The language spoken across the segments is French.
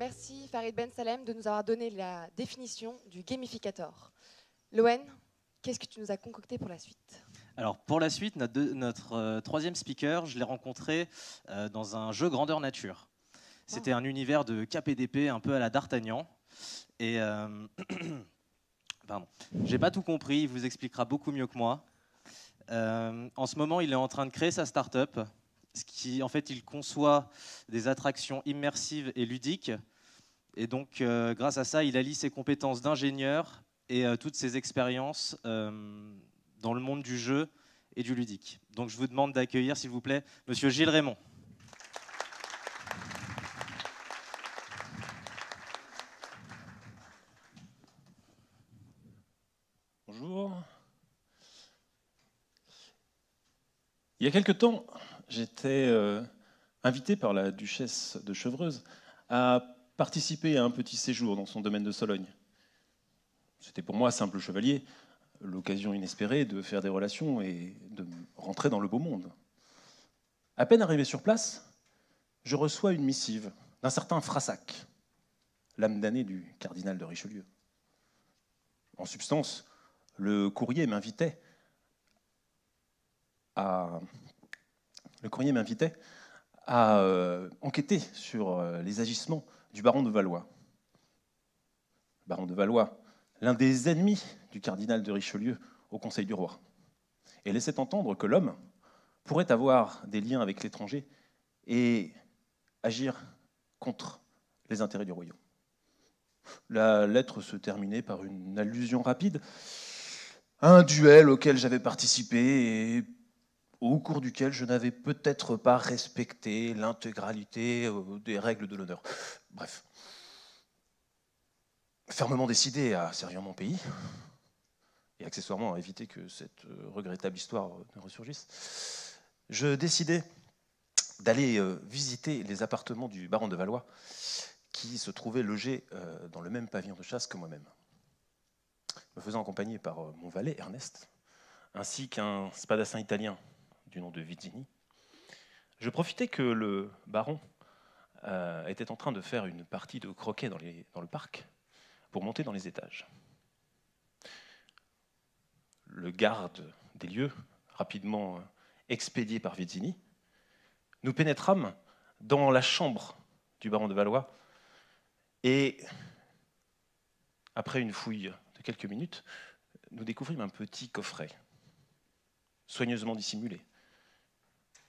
merci Farid Ben Salem de nous avoir donné la définition du gamificator. Loen, qu'est-ce que tu nous as concocté pour la suite? Alors pour la suite, notre troisième speaker, je l'ai rencontré dans un jeu grandeur nature. C'était un univers de KPDP un peu à la D'Artagnan. Et pardon, j'ai pas tout compris, il vous expliquera beaucoup mieux que moi. En ce moment, il est en train de créer sa start-up. En fait, il conçoit des attractions immersives et ludiques. Et donc, grâce à ça, il allie ses compétences d'ingénieur et toutes ses expériences dans le monde du jeu et du ludique. Donc, je vous demande d'accueillir, s'il vous plaît, Monsieur Gilles Raymond. Bonjour. Il y a quelque temps, j'étais invité par la duchesse de Chevreuse à participer à un petit séjour dans son domaine de Sologne. C'était pour moi, simple chevalier, l'occasion inespérée de faire des relations et de rentrer dans le beau monde. À peine arrivé sur place, je reçois une missive d'un certain Frassac, l'âme damnée du cardinal de Richelieu. En substance, le courrier m'invitait à enquêter sur les agissements du baron de Valois. Le baron de Valois, l'un des ennemis du cardinal de Richelieu au Conseil du roi, et laissait entendre que l'homme pourrait avoir des liens avec l'étranger et agir contre les intérêts du royaume. La lettre se terminait par une allusion rapide à un duel auquel j'avais participé et au cours duquel je n'avais peut-être pas respecté l'intégralité des règles de l'honneur. Bref, fermement décidé à servir mon pays, et accessoirement à éviter que cette regrettable histoire ne ressurgisse, je décidai d'aller visiter les appartements du baron de Valois, qui se trouvait logé dans le même pavillon de chasse que moi-même. Me faisant accompagner par mon valet, Ernest, ainsi qu'un spadassin italien du nom de Vizzini, je profitais que le baron était en train de faire une partie de croquet dans le parc pour monter dans les étages. Le garde des lieux, rapidement expédié par Vizzini, nous pénétrâmes dans la chambre du baron de Valois et, après une fouille de quelques minutes, nous découvrîmes un petit coffret, soigneusement dissimulé,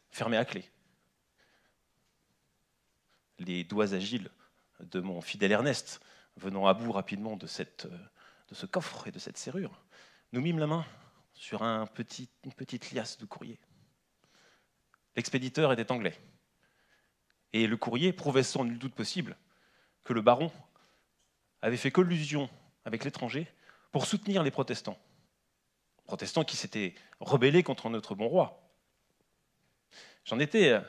fermé à clé. Les doigts agiles de mon fidèle Ernest, venant à bout rapidement de ce coffre et de cette serrure, nous mîmes la main sur une petite liasse de courrier. L'expéditeur était anglais, et le courrier prouvait sans nul doute possible que le baron avait fait collusion avec l'étranger pour soutenir les protestants qui s'étaient rebellés contre notre bon roi. J'en étais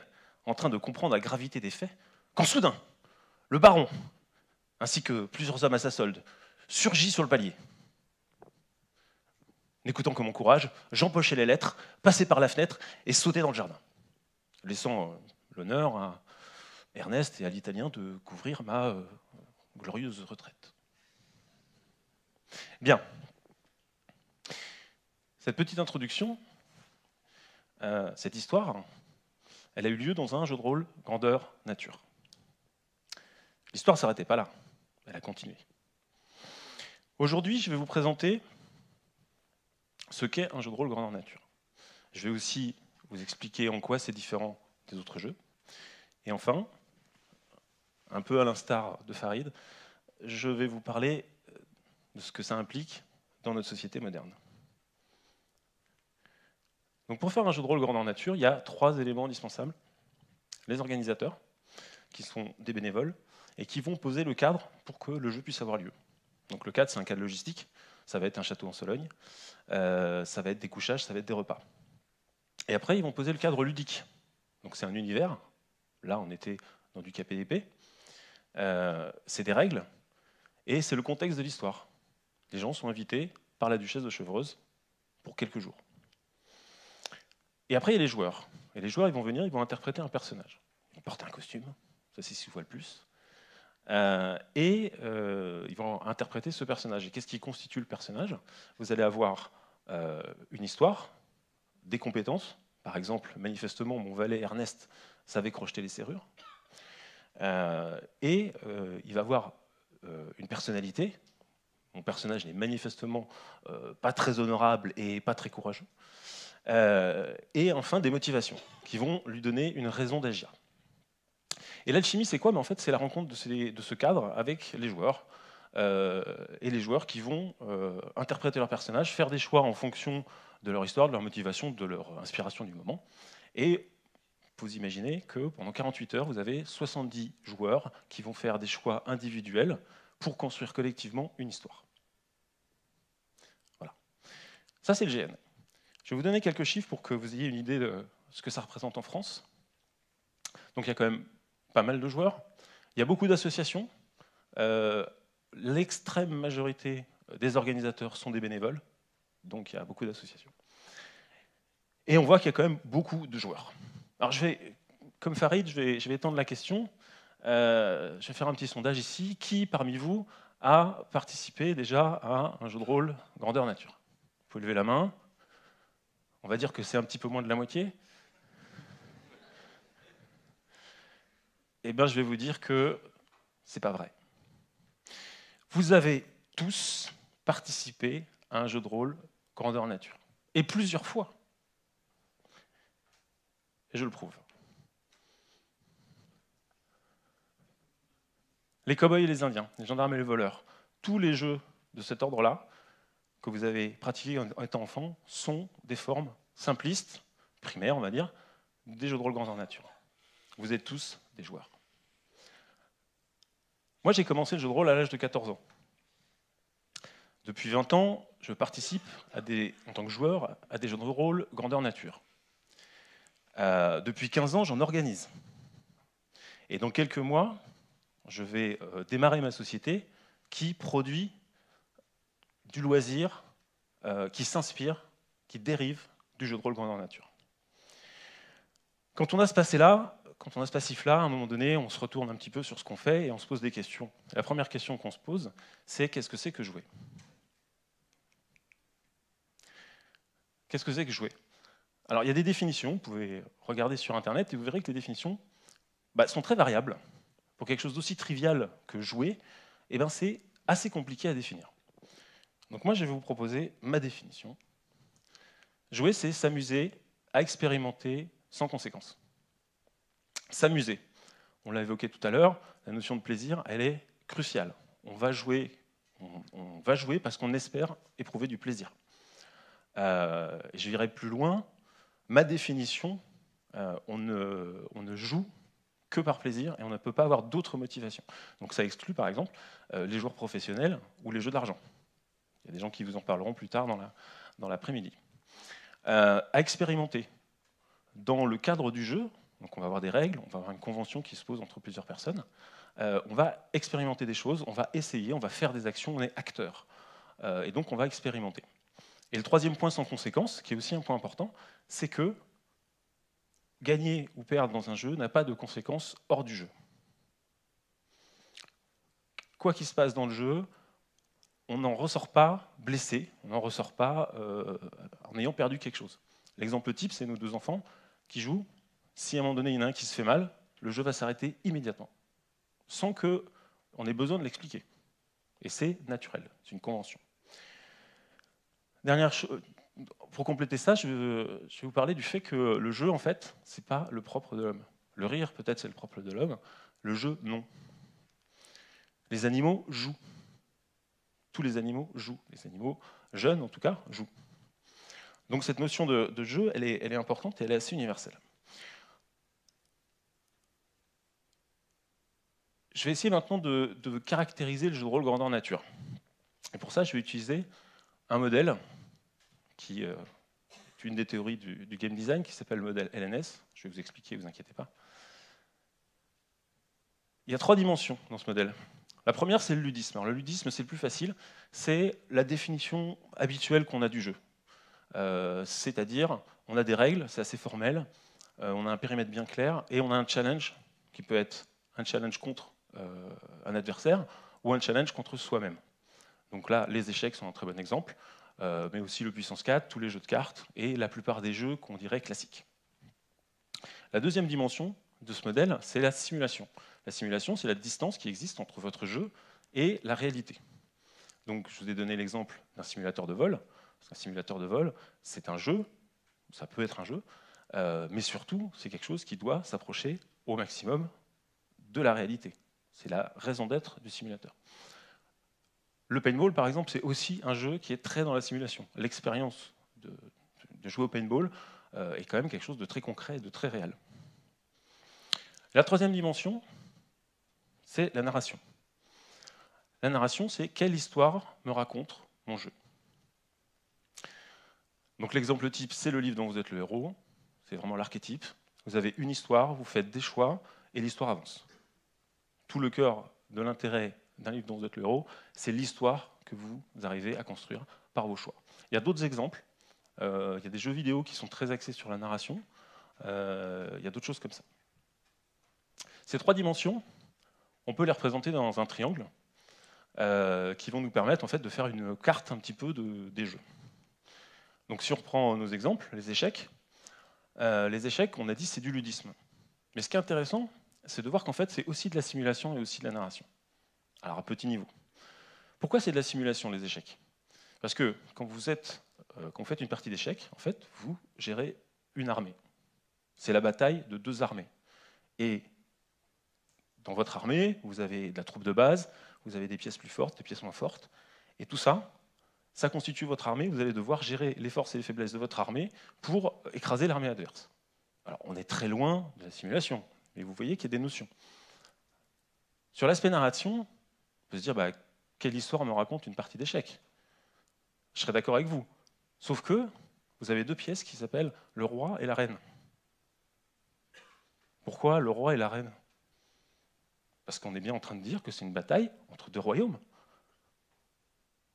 en train de comprendre la gravité des faits, quand soudain, le baron, ainsi que plusieurs hommes à sa solde, surgit sur le palier. N'écoutant que mon courage, j'empochai les lettres, passai par la fenêtre et sautai dans le jardin, laissant l'honneur à Ernest et à l'Italien de couvrir ma glorieuse retraite. Bien. Cette petite introduction, cette histoire, elle a eu lieu dans un jeu de rôle grandeur nature. L'histoire ne s'arrêtait pas là, elle a continué. Aujourd'hui, je vais vous présenter ce qu'est un jeu de rôle grandeur nature. Je vais aussi vous expliquer en quoi c'est différent des autres jeux. Et enfin, un peu à l'instar de Farid, je vais vous parler de ce que ça implique dans notre société moderne. Donc pour faire un jeu de rôle grandeur nature, il y a 3 éléments indispensables. Les organisateurs, qui sont des bénévoles, et qui vont poser le cadre pour que le jeu puisse avoir lieu. Donc le cadre, c'est un cadre logistique, ça va être un château en Sologne, ça va être des couchages, ça va être des repas. Et après, ils vont poser le cadre ludique. Donc c'est un univers, là on était dans du KPDP, c'est des règles, et c'est le contexte de l'histoire. Les gens sont invités par la duchesse de Chevreuse pour quelques jours. Et après, il y a les joueurs. Et les joueurs, ils vont venir, ils vont interpréter un personnage. Ils portent un costume, ça c'est 6 fois le plus, Ils vont interpréter ce personnage. Et qu'est-ce qui constitue le personnage? Vous allez avoir une histoire, des compétences. Par exemple, manifestement, mon valet Ernest savait crocheter les serrures. Il va avoir une personnalité. Mon personnage n'est manifestement pas très honorable et pas très courageux. Et enfin, des motivations qui vont lui donner une raison d'agir. Et l'alchimie, c'est quoi? En fait, c'est la rencontre de ce cadre avec les joueurs. Et les joueurs qui vont interpréter leur personnage, faire des choix en fonction de leur histoire, de leur motivation, de leur inspiration du moment. Et vous imaginez que pendant 48 heures, vous avez 70 joueurs qui vont faire des choix individuels pour construire collectivement une histoire. Voilà. Ça, c'est le GN. Je vais vous donner quelques chiffres pour que vous ayez une idée de ce que ça représente en France. Donc il y a quand même pas mal de joueurs. Il y a beaucoup d'associations. L'extrême majorité des organisateurs sont des bénévoles. Donc il y a beaucoup d'associations. Et on voit qu'il y a quand même beaucoup de joueurs. Alors comme Farid, je vais étendre la question. Je vais faire un petit sondage ici. Qui parmi vous a participé déjà à un jeu de rôle grandeur nature? Vous pouvez lever la main. On va dire que c'est un petit peu moins de la moitié. Eh bien, je vais vous dire que c'est pas vrai. Vous avez tous participé à un jeu de rôle grandeur nature. Et plusieurs fois. Et je le prouve. Les cow-boys et les indiens, les gendarmes et les voleurs, tous les jeux de cet ordre-là que vous avez pratiqués en étant enfant sont des formes simplistes, primaires, on va dire, des jeux de rôle grandeur nature. Vous êtes tous des joueurs. Moi, j'ai commencé le jeu de rôle à l'âge de 14 ans. Depuis 20 ans, je participe en tant que joueur à des jeux de rôle grandeur nature. Depuis 15 ans, j'en organise. Et dans quelques mois, je vais démarrer ma société qui produit du loisir, qui s'inspire, qui dérive du jeu de rôle grandeur nature. Quand on a ce passé-là, quand on a ce passif-là, à un moment donné, on se retourne un petit peu sur ce qu'on fait et on se pose des questions. Et la première question qu'on se pose, c'est qu'est-ce que c'est que jouer? Qu'est-ce que c'est que jouer? Alors, il y a des définitions, vous pouvez regarder sur Internet et vous verrez que les définitions sont très variables. Pour quelque chose d'aussi trivial que jouer, c'est assez compliqué à définir. Donc moi, je vais vous proposer ma définition. Jouer, c'est s'amuser à expérimenter sans conséquence. S'amuser. On l'a évoqué tout à l'heure, la notion de plaisir, elle est cruciale. On va jouer parce qu'on espère éprouver du plaisir. Je dirais plus loin, ma définition, on ne joue que par plaisir et on ne peut pas avoir d'autres motivations. Donc ça exclut par exemple les joueurs professionnels ou les jeux d'argent. Il y a des gens qui vous en parleront plus tard dans l'après-midi. À expérimenter. Dans le cadre du jeu, donc on va avoir des règles, on va avoir une convention qui se pose entre plusieurs personnes, on va expérimenter des choses, on va essayer, on va faire des actions, on est acteur. Et donc on va expérimenter. Et le troisième point sans conséquence, qui est aussi un point important, c'est que gagner ou perdre dans un jeu n'a pas de conséquences hors du jeu. Quoi qu'il se passe dans le jeu, on n'en ressort pas blessé, on n'en ressort pas en ayant perdu quelque chose. L'exemple type, c'est nos deux enfants qui jouent. Si à un moment donné, il y en a un qui se fait mal, le jeu va s'arrêter immédiatement, sans qu'on ait besoin de l'expliquer. Et c'est naturel, c'est une convention. Dernière chose, pour compléter ça, je vais vous parler du fait que le jeu, en fait, c'est pas le propre de l'homme. Le rire, peut-être, c'est le propre de l'homme. Le jeu, non. Les animaux jouent. Tous les animaux jouent. Les animaux jeunes, en tout cas, jouent. Donc cette notion de jeu, elle est importante et elle est assez universelle. Je vais essayer maintenant de caractériser le jeu de rôle grandeur nature. Et pour ça, je vais utiliser un modèle qui est une des théories du game design, qui s'appelle le modèle LNS. Je vais vous expliquer, ne vous inquiétez pas. Il y a 3 dimensions dans ce modèle. La première, c'est le ludisme. Alors, le ludisme, c'est le plus facile. C'est la définition habituelle qu'on a du jeu. C'est-à-dire, on a des règles, c'est assez formel, on a un périmètre bien clair, et on a un challenge qui peut être un challenge contre un adversaire ou un challenge contre soi-même. Donc là, les échecs sont un très bon exemple, mais aussi le puissance 4, tous les jeux de cartes et la plupart des jeux qu'on dirait classiques. La deuxième dimension de ce modèle, c'est la simulation. La simulation, c'est la distance qui existe entre votre jeu et la réalité. Donc, je vous ai donné l'exemple d'un simulateur de vol. Un simulateur de vol, c'est un jeu, ça peut être un jeu, mais surtout, c'est quelque chose qui doit s'approcher au maximum de la réalité. C'est la raison d'être du simulateur. Le paintball, par exemple, c'est aussi un jeu qui est très dans la simulation. L'expérience de jouer au paintball est quand même quelque chose de très concret et de très réel. La troisième dimension, c'est la narration. La narration, c'est quelle histoire me raconte mon jeu. Donc l'exemple type, c'est le livre dont vous êtes le héros. C'est vraiment l'archétype. Vous avez une histoire, vous faites des choix, et l'histoire avance. Tout le cœur de l'intérêt d'un livre dont vous êtes le héros, c'est l'histoire que vous arrivez à construire par vos choix. Il y a d'autres exemples. Il y a des jeux vidéo qui sont très axés sur la narration. Il y a d'autres choses comme ça. Ces trois dimensions, on peut les représenter dans un triangle qui vont nous permettre en fait, de faire une carte un petit peu des jeux. Donc si on reprend nos exemples, les échecs, on a dit c'est du ludisme. Mais ce qui est intéressant, c'est de voir qu'en fait c'est aussi de la simulation et aussi de la narration. Alors à petit niveau. Pourquoi c'est de la simulation les échecs? Parce que quand vous faites une partie d'échecs, en fait, vous gérez une armée. C'est la bataille de deux armées. Et dans votre armée, vous avez de la troupe de base, vous avez des pièces plus fortes, des pièces moins fortes. Et tout ça, ça constitue votre armée. Vous allez devoir gérer les forces et les faiblesses de votre armée pour écraser l'armée adverse. Alors, on est très loin de la simulation, mais vous voyez qu'il y a des notions. Sur l'aspect narration, on peut se dire, quelle histoire me raconte une partie d'échecs? Je serais d'accord avec vous. Sauf que vous avez deux pièces qui s'appellent le roi et la reine. Pourquoi le roi et la reine? Parce qu'on est bien en train de dire que c'est une bataille entre deux royaumes.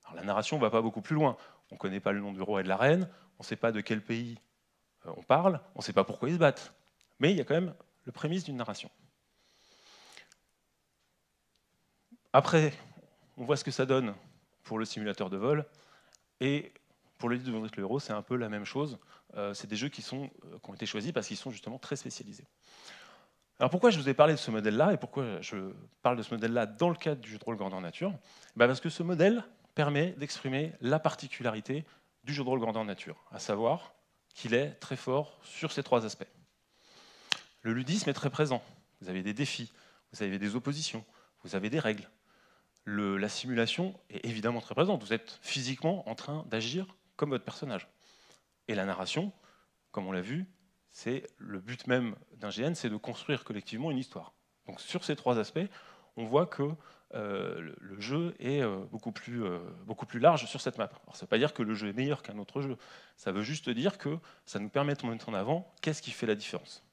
Alors, la narration ne va pas beaucoup plus loin. On ne connaît pas le nom du roi et de la reine, on ne sait pas de quel pays on parle, on ne sait pas pourquoi ils se battent. Mais il y a quand même le prémisse d'une narration. Après, on voit ce que ça donne pour le simulateur de vol. Et pour le livre de le héros, c'est un peu la même chose. C'est des jeux qui ont été choisis parce qu'ils sont justement très spécialisés. Alors pourquoi je vous ai parlé de ce modèle-là et pourquoi je parle de ce modèle-là dans le cadre du jeu de rôle grandeur nature? Parce que ce modèle permet d'exprimer la particularité du jeu de rôle grandeur nature, à savoir qu'il est très fort sur ces trois aspects. Le ludisme est très présent. Vous avez des défis, vous avez des oppositions, vous avez des règles. La simulation est évidemment très présente. Vous êtes physiquement en train d'agir comme votre personnage. Et la narration, comme on l'a vu, c'est le but même d'un GN, c'est de construire collectivement une histoire. Donc sur ces trois aspects, on voit que le jeu est beaucoup plus large sur cette map. Alors ça ne veut pas dire que le jeu est meilleur qu'un autre jeu. Ça veut juste dire que ça nous permet de mettre en avant qu'est-ce qui fait la différence.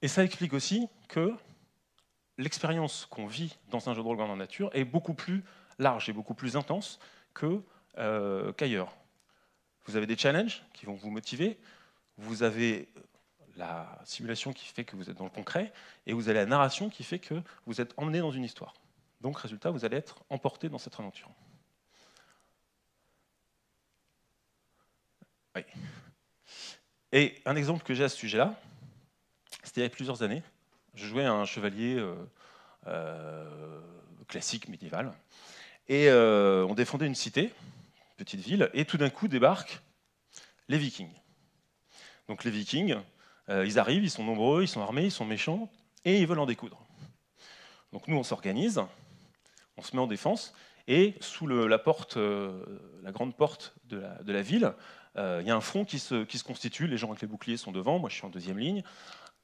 Et ça explique aussi que l'expérience qu'on vit dans un jeu de rôle grandeur nature est beaucoup plus large et beaucoup plus intense qu'ailleurs. Vous avez des challenges qui vont vous motiver, vous avez la simulation qui fait que vous êtes dans le concret, et vous avez la narration qui fait que vous êtes emmené dans une histoire. Donc, résultat, vous allez être emporté dans cette aventure. Oui. Et un exemple que j'ai à ce sujet-là, c'était il y a plusieurs années. Je jouais à un chevalier classique, médiéval, et on défendait une cité, une petite ville, et tout d'un coup débarquent les Vikings. Donc les Vikings, ils arrivent, ils sont nombreux, ils sont armés, ils sont méchants, et ils veulent en découdre. Donc nous, on s'organise, on se met en défense, et sous la grande porte de la ville, il y a un front qui se constitue, les gens avec les boucliers sont devant, moi je suis en deuxième ligne,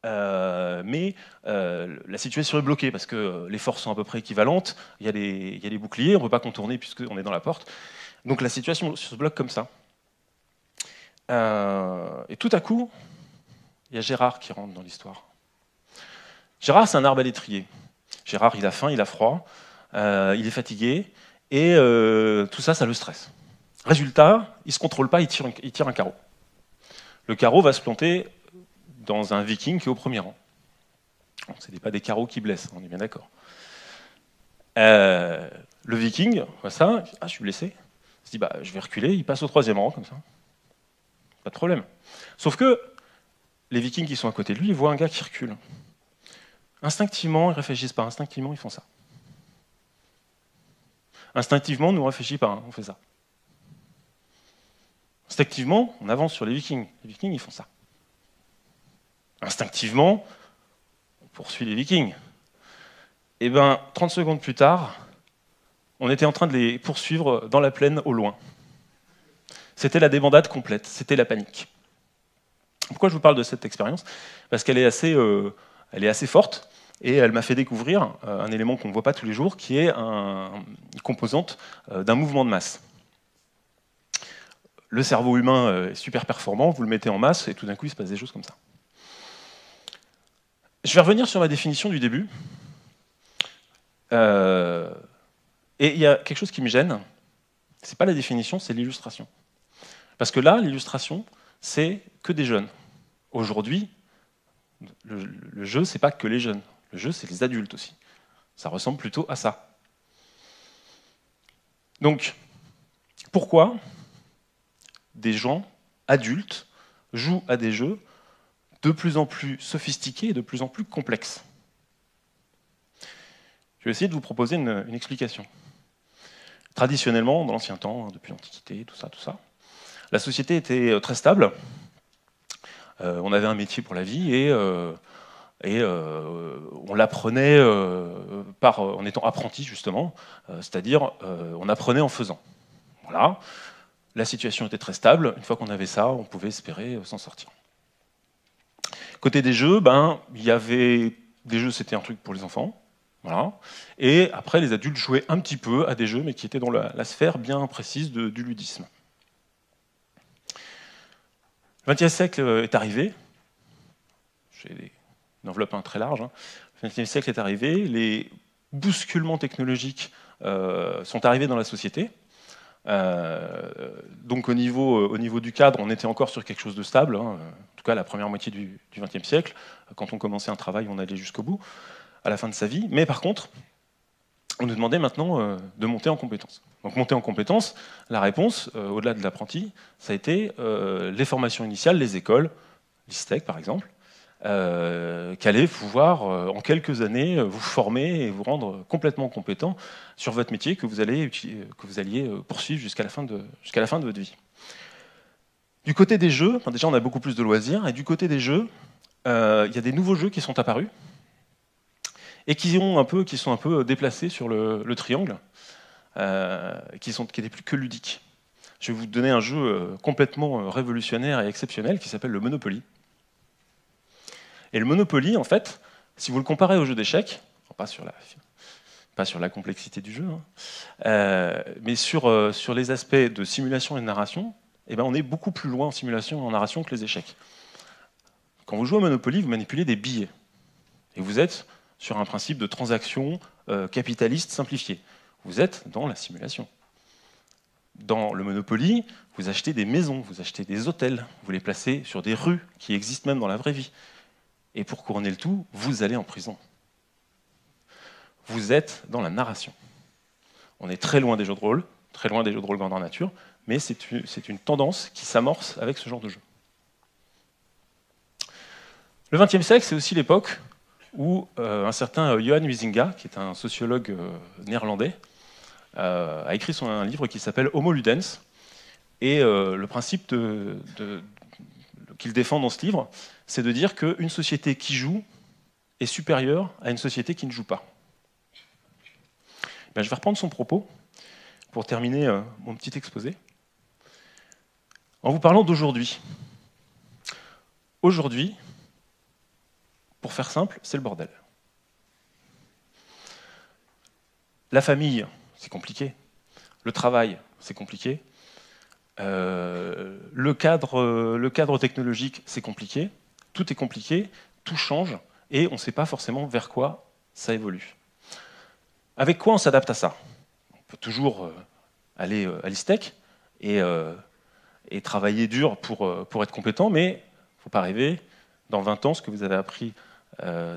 mais la situation est bloquée parce que les forces sont à peu près équivalentes, il y a les boucliers, on ne peut pas contourner puisqu'on est dans la porte, donc la situation se bloque comme ça. Et tout à coup, il y a Gérard qui rentre dans l'histoire. Gérard, c'est un arbalétrier. Gérard, il a faim, il a froid, il est fatigué, et tout ça, ça le stresse. Résultat, il ne se contrôle pas, il tire un carreau. Le carreau va se planter dans un viking qui est au premier rang. Ce n'est pas des carreaux qui blessent, on est bien d'accord. Le viking voit ça, je suis blessé. Il se dit, je vais reculer, il passe au 3e rang, comme ça. Pas de problème. Sauf que les vikings qui sont à côté de lui, ils voient un gars qui recule. Instinctivement, ils ne réfléchissent pas, instinctivement, ils font ça. Instinctivement, nous ne réfléchissons pas, on fait ça. Instinctivement, on avance sur les vikings. Les vikings, ils font ça. Instinctivement, on poursuit les vikings. Et 30 secondes plus tard, on était en train de les poursuivre dans la plaine au loin. C'était la débandade complète, c'était la panique. Pourquoi je vous parle de cette expérience? Parce qu'elle est assez forte, et elle m'a fait découvrir un élément qu'on ne voit pas tous les jours, qui est une composante d'un mouvement de masse. Le cerveau humain est super performant, vous le mettez en masse, et tout d'un coup, il se passe des choses comme ça. Je vais revenir sur ma définition du début. Et il y a quelque chose qui me gêne, c'est pas la définition, c'est l'illustration. Parce que là, l'illustration, c'est que des jeunes. Aujourd'hui, le jeu, c'est pas que les jeunes. Le jeu, c'est les adultes aussi. Ça ressemble plutôt à ça. Donc, pourquoi des gens adultes jouent à des jeux de plus en plus sophistiqués et de plus en plus complexes? Je vais essayer de vous proposer une explication. Traditionnellement, dans l'ancien temps, depuis l'Antiquité, tout ça, la société était très stable. On avait un métier pour la vie et on l'apprenait en étant apprenti, justement, c'est-à-dire on apprenait en faisant. Voilà. La situation était très stable. Une fois qu'on avait ça, on pouvait espérer s'en sortir. Côté des jeux, il y avait des jeux, c'était un truc pour les enfants. Voilà. Et après, les adultes jouaient un petit peu à des jeux, mais qui étaient dans la sphère bien précise du ludisme. Le XXe siècle est arrivé. J'ai une enveloppe très large. Le XXe siècle est arrivé. Les bousculements technologiques sont arrivés dans la société. Donc au niveau du cadre, on était encore sur quelque chose de stable. En tout cas, la première moitié du XXe siècle. Quand on commençait un travail, on allait jusqu'au bout, à la fin de sa vie. Mais par contre, on nous demandait maintenant de monter en compétences. Donc monter en compétences, la réponse, au-delà de l'apprenti, ça a été les formations initiales, les écoles, l'ISTEC par exemple, qui allaient pouvoir, en quelques années, vous former et vous rendre complètement compétent sur votre métier que vous alliez poursuivre jusqu'à la fin de votre vie. Du côté des jeux, déjà on a beaucoup plus de loisirs, et du côté des jeux, il y a des nouveaux jeux qui sont apparus, et qui sont un peu déplacés sur le triangle, qui n'étaient plus que ludiques. Je vais vous donner un jeu complètement révolutionnaire et exceptionnel qui s'appelle le Monopoly. Et le Monopoly, en fait, si vous le comparez au jeu d'échecs, pas sur la complexité du jeu, mais sur les aspects de simulation et de narration, on est beaucoup plus loin en simulation et en narration que les échecs. Quand vous jouez au Monopoly, vous manipulez des billets. Et vous êtes sur un principe de transaction capitaliste simplifié. Vous êtes dans la simulation. Dans le Monopoly, vous achetez des maisons, vous achetez des hôtels, vous les placez sur des rues qui existent même dans la vraie vie. Et pour couronner le tout, vous allez en prison. Vous êtes dans la narration. On est très loin des jeux de rôle grandeur nature, mais c'est une tendance qui s'amorce avec ce genre de jeu. Le XXe siècle, c'est aussi l'époque où un certain Johan Huizinga, qui est un sociologue néerlandais, a écrit un livre qui s'appelle Homo Ludens. Et le principe qu'il défend dans ce livre, c'est de dire qu'une société qui joue est supérieure à une société qui ne joue pas. Je vais reprendre son propos pour terminer mon petit exposé, en vous parlant d'aujourd'hui. Aujourd'hui, pour faire simple, c'est le bordel. La famille, c'est compliqué. Le travail, c'est compliqué. Le cadre technologique, c'est compliqué. Tout est compliqué, tout change, et on ne sait pas forcément vers quoi ça évolue. Avec quoi on s'adapte à ça? On peut toujours aller à l'ISTEC et travailler dur pour être compétent, mais il ne faut pas rêver. Dans 20 ans, ce que vous avez appris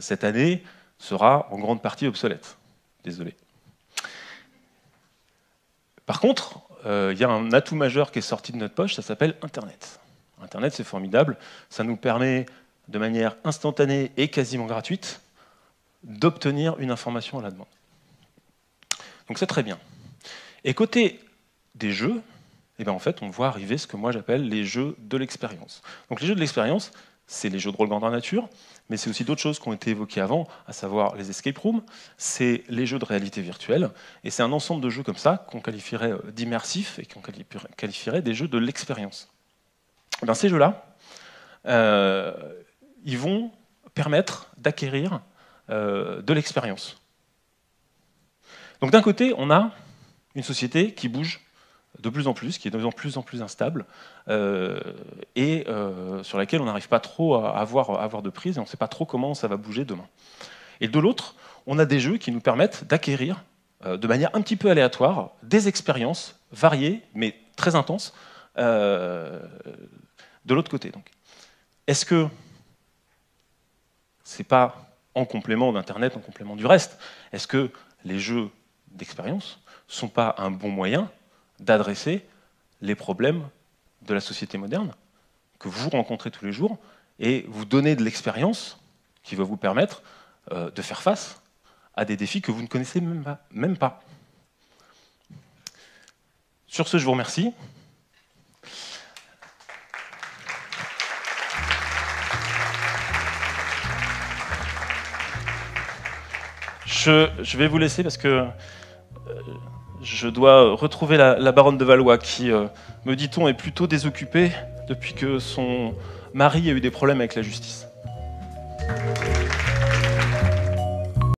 cette année sera en grande partie obsolète. Désolé. Par contre, il y a un atout majeur qui est sorti de notre poche, ça s'appelle Internet. Internet, c'est formidable, ça nous permet de manière instantanée et quasiment gratuite d'obtenir une information à la demande. Donc c'est très bien. Et côté des jeux, eh bien en fait, on voit arriver ce que moi j'appelle les jeux de l'expérience. Donc les jeux de l'expérience, c'est les jeux de rôle grandeur nature, mais c'est aussi d'autres choses qui ont été évoquées avant, à savoir les escape rooms, c'est les jeux de réalité virtuelle, et c'est un ensemble de jeux comme ça qu'on qualifierait d'immersifs et qu'on qualifierait des jeux de l'expérience. Eh bien, ces jeux-là, ils vont permettre d'acquérir de l'expérience. Donc d'un côté, on a une société qui bouge de plus en plus, qui est de plus en plus instable, et sur laquelle on n'arrive pas trop à avoir de prise, et on ne sait pas trop comment ça va bouger demain. Et de l'autre, on a des jeux qui nous permettent d'acquérir, de manière un petit peu aléatoire, des expériences variées, mais très intenses, de l'autre côté. Est-ce que c'est pas en complément d'Internet, en complément du reste, est-ce que les jeux d'expérience ne sont pas un bon moyen d'adresser les problèmes de la société moderne que vous rencontrez tous les jours et vous donner de l'expérience qui va vous permettre de faire face à des défis que vous ne connaissez même pas. Sur ce, je vous remercie. Je vais vous laisser parce que je dois retrouver la baronne de Valois qui, me dit-on, est plutôt désoccupée depuis que son mari a eu des problèmes avec la justice.